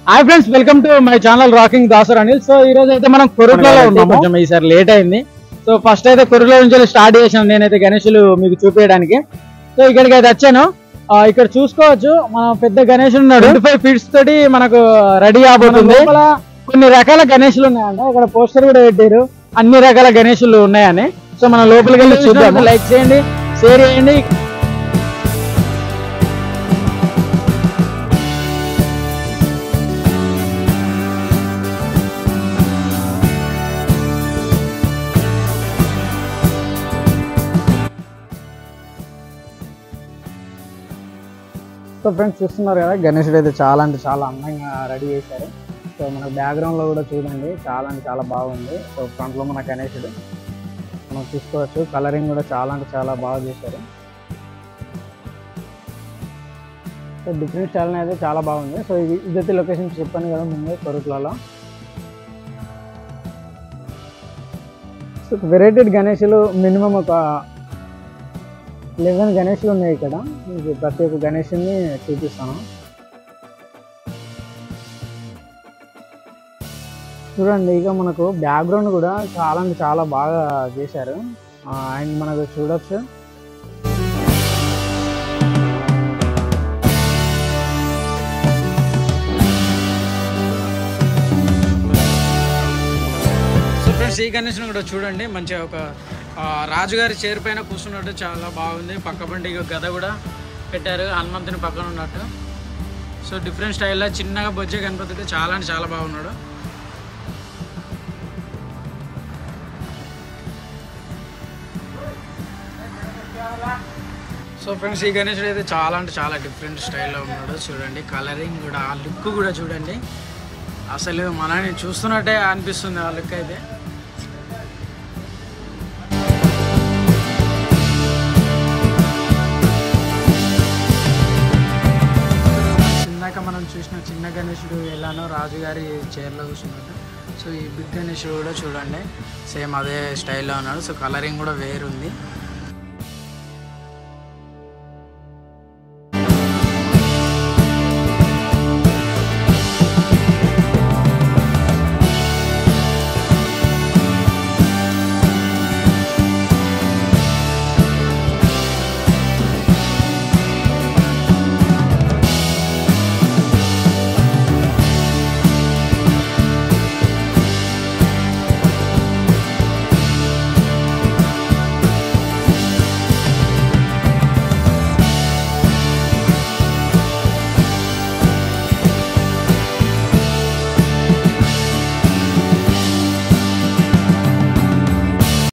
Hi friends, welcome to my channel rocking Dasar Anil. So ఈ రోజు అయితే మనం కొరుట్లలో ఉన్నాము. కొంచెం ఈసారి లేట్ అయింది. సో ఫస్ట్ అయితే కొరుట్ల నుంచి స్టార్ట్ చేసాను నేనైతే గణేషులు మీకు చూపించడానికి. సో ఇక్కడికి అయితే వచ్చాను. ఇక్కడ చూసుకోవచ్చు మన పెద్ద గణేషుడు ఉన్నాడు. 25 ఫీట్స్ తోటి మనకు రెడీ కాబోతుంది. కొన్ని రకాల గణేషులు ఉన్నాయంట. ఇక్కడ పోస్టర్ కూడా పెట్టారు అన్ని రకాల గణేషులు ఉన్నాయని. సో మనం లోపలికి వెళ్ళి చూద్దాము. లైక్ చేయండి, షేర్ చేయండి. సో ఫ్రెండ్స్ చూస్తున్నారు కదా, గణేశుడు అయితే చాలా అంటే చాలా అందంగా రెడీ చేశారు. సో మన బ్యాక్గ్రౌండ్లో కూడా చూడండి, చాలా అంటే చాలా బాగుంది. సో ఫ్రంట్లో మన గణేశుడు మనం చూసుకోవచ్చు. కలరింగ్ కూడా చాలా అంటే చాలా బాగా చేశారు. సో డిఫరెంట్ స్టైల్ అయితే చాలా బాగుంది. సో ఇదైతే లొకేషన్ చెప్పాను కదా ముందే, కొరుట్లలో. సో వెరైటీ గణేశులు మినిమం ఒక 11 గణేషులు ఉన్నాయి ఇక్కడ. మీకు ప్రతి ఒక్క గణేషుని చూపిస్తాను. చూడండి, ఇక మనకు బ్యాక్గ్రౌండ్ కూడా చాలా అంటే చాలా బాగా చేశారు. అండ్ మనకు చూడొచ్చు ఈ గణేష్ని కూడా చూడండి, మంచిగా ఒక రాజుగారి చైర్ పైన కూర్చున్నట్టు చాలా బాగుంది. పక్క బండి గద కూడా పెట్టారు హనుమంతుని పక్కన ఉన్నట్టు. సో డిఫరెంట్ స్టైల్లో చిన్నగా బొజ్జే గణపతి అయితే చాలా అంటే చాలా బాగున్నాడు. సో ఫ్రెండ్స్, ఈ గణేశుడు అయితే చాలా అంటే చాలా డిఫరెంట్ స్టైల్లో ఉన్నాడు. చూడండి, కలరింగ్ కూడా, ఆ లుక్ కూడా చూడండి, అసలు మనని చూస్తున్నట్టే అనిపిస్తుంది ఆ లుక్ అయితే. మనం చూసిన చిన్న గణేశుడు ఎలానో రాజుగారి చైర్లో కూర్చున్నట్టు. సో ఈ బిగ్ గణేశుడు కూడా చూడండి, సేమ్ అదే స్టైల్లో ఉన్నాడు. సో కలరింగ్ కూడా వేరుంది.